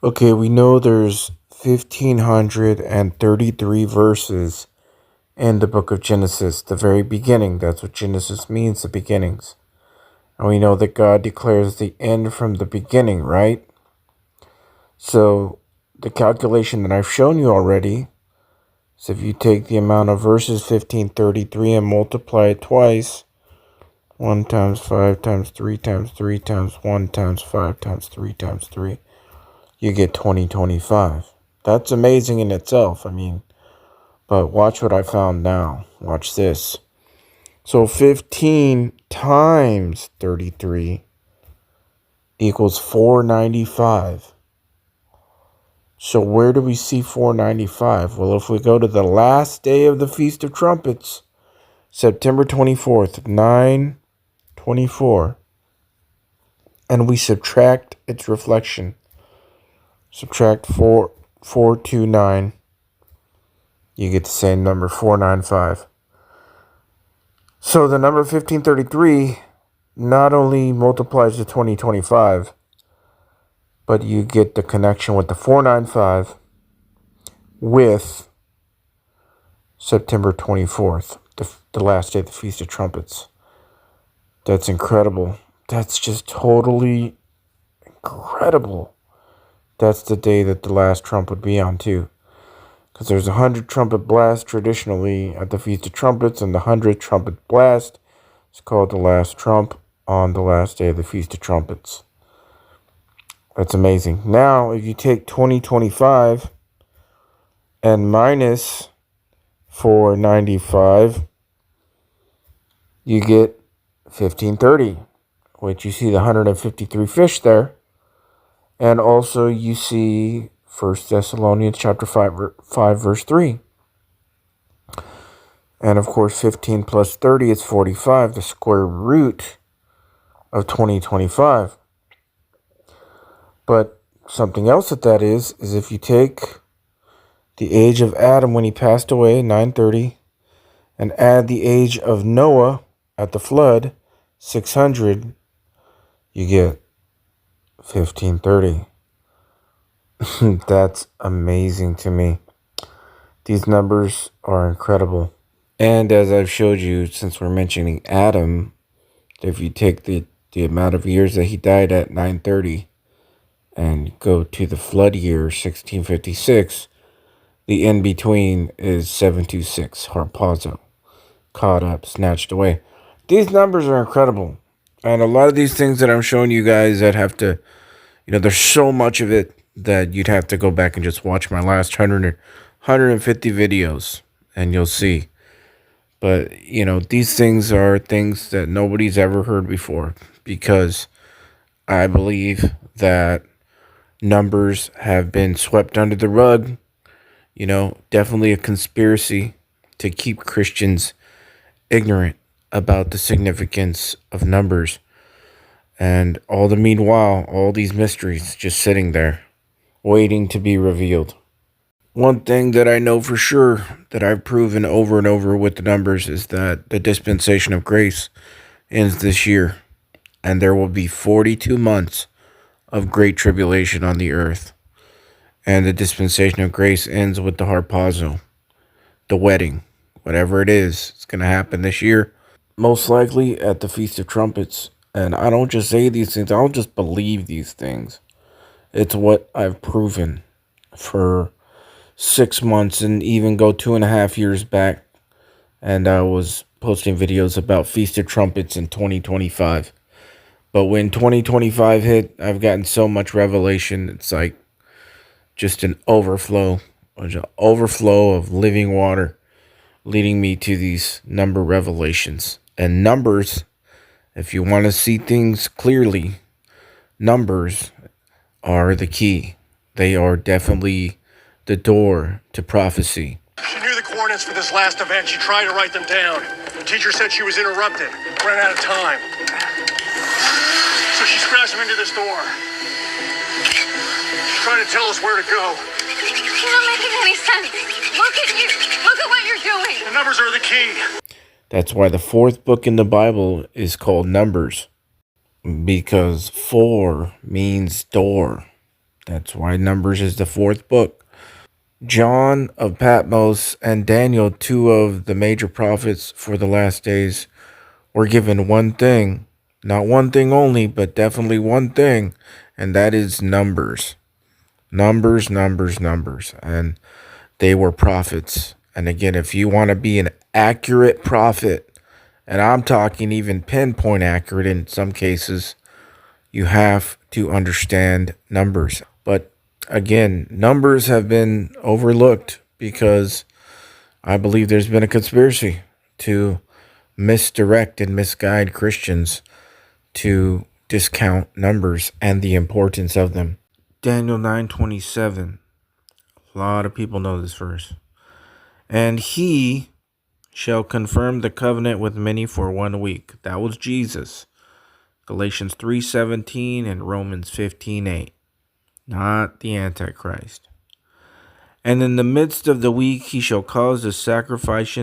Okay, we know there's 1,533 verses in the book of Genesis, the very beginning. That's what Genesis means, the beginnings. And we know that God declares the end from the beginning, right? So the calculation that I've shown you already is if you take the amount of verses 1533 and multiply it twice, 1 times 5 times 3 times 3 times 1 times 5 times 3 times 3, you get 2025. That's amazing in itself. But watch what I found now. Watch this. So 15 times 33 equals 495. So where do we see 495? Well, if we go to the last day of the Feast of Trumpets, September 24th, 924, and we subtract its reflection. Subtract 429. You get the same number, 495. So the number 1533 not only multiplies to 2025, but you get the connection with the 495 with September 24th, the last day of the Feast of Trumpets. That's incredible. That's just totally incredible. That's the day that the last trump would be on too. Because there's 100 trumpet blast traditionally at the Feast of Trumpets, and the 100th trumpet blast is called the last trump on the last day of the Feast of Trumpets. That's amazing. Now, if you take 2025 and minus 495, you get 1530, which you see the 153 fish there. And also you see 1 Thessalonians chapter 5 verse 3. And of course, 15 plus 30 is 45, the square root of 2025. But something else that is if you take the age of Adam when he passed away, 930, and add the age of Noah at the flood, 600, you get 1530. That's amazing to me. These numbers are incredible. And as I've showed you, since we're mentioning Adam, if you take the amount of years that he died at 930 and go to the flood year, 1656, the in-between is 726, harpazo, caught up, snatched away. These numbers are incredible. And a lot of these things that I'm showing you guys that have to, there's so much of it that you'd have to go back and just watch my last 150 videos and you'll see. But, these things are things that nobody's ever heard before, because I believe that numbers have been swept under the rug. Definitely a conspiracy to keep Christians ignorant about the significance of numbers. And meanwhile, all these mysteries just sitting there, waiting to be revealed. One thing that I know for sure that I've proven over and over with the numbers is that the dispensation of grace ends this year, and there will be 42 months of great tribulation on the earth. And the dispensation of grace ends with the harpazo, the wedding, whatever it is. It's going to happen this year, most likely at the Feast of Trumpets. And I don't just say these things, I don't just believe these things. It's what I've proven for 6 months, and even go 2.5 years back. And I was posting videos about Feast of Trumpets in 2025. But when 2025 hit, I've gotten so much revelation. It's like just an overflow of living water leading me to these number revelations. And numbers, if you want to see things clearly, numbers are the key. They are definitely the door to prophecy. She knew the coordinates for this last event. She tried to write them down. The teacher said she was interrupted, ran out of time. So she scratched them into this door. She's trying to tell us where to go. You're not making any sense. Look at you. Look at what you're doing. The numbers are the key. That's why the 4th book in the Bible is called Numbers, because 4 means door. That's why Numbers is the fourth book. John of Patmos and Daniel, two of the major prophets for the last days, were given one thing. Not one thing only, but definitely one thing, and that is numbers. Numbers, numbers, numbers. And they were prophets. And again, if you want to be an accurate prophet, and I'm talking even pinpoint accurate in some cases, you have to understand numbers. But again, numbers have been overlooked because I believe there's been a conspiracy to misdirect and misguide Christians to discount numbers and the importance of them. Daniel 9:27. A lot of people know this verse. And he shall confirm the covenant with many for 1 week. That was Jesus. Galatians 3:17 and Romans 15:8. Not the Antichrist. And in the midst of the week he shall cause the sacrifice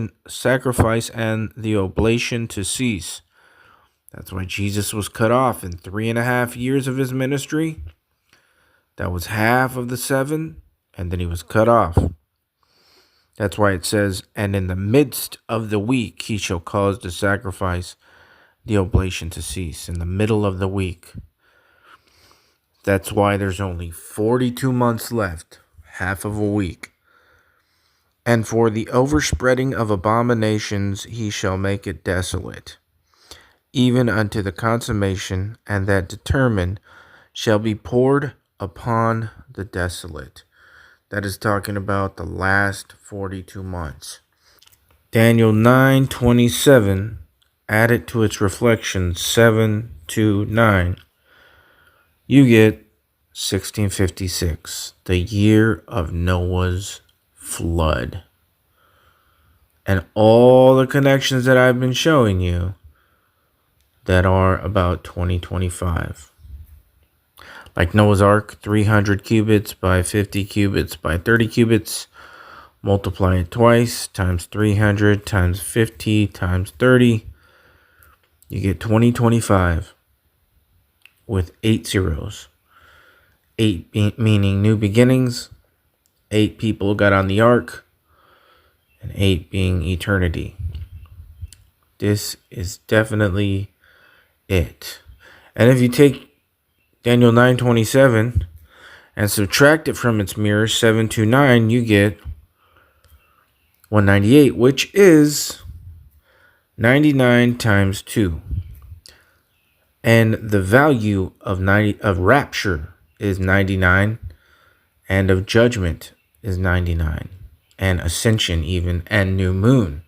and the oblation to cease. That's why Jesus was cut off in 3.5 years of his ministry. That was half of the 7, and then he was cut off. That's why it says, and in the midst of the week he shall cause the sacrifice, the oblation to cease. In the middle of the week. That's why there's only 42 months left, half of a week. And for the overspreading of abominations he shall make it desolate, even unto the consummation, and that determined shall be poured upon the desolate. That is talking about the last 42 months. Daniel 9:27, added to its reflection 7 to 9. You get 1656, the year of Noah's flood. And all the connections that I've been showing you that are about 2025. Like Noah's Ark, 300 cubits by 50 cubits by 30 cubits. Multiply it twice, times 300, times 50, times 30. You get 2025 with 8 zeros. 8 meaning new beginnings. 8 people got on the ark. And 8 being eternity. This is definitely it. And if you take Daniel 9:27 and subtract it from its mirror 729, you get 198, which is 99 times 2. And the value of rapture is 99, and of judgment is 99, and ascension even, and new moon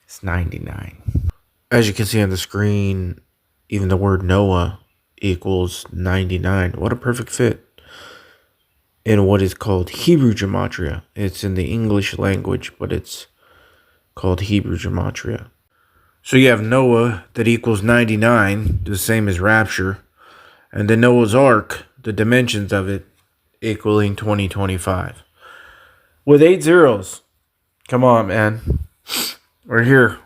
is 99. As you can see on the screen, even the word Noah equals 99. What a perfect fit in what is called Hebrew gematria. It's in the English language, but it's called Hebrew gematria. So you have Noah that equals 99, the same as rapture, and then Noah's Ark, the dimensions of it, equaling 2025. With 8 zeros. Come on, man. We're here.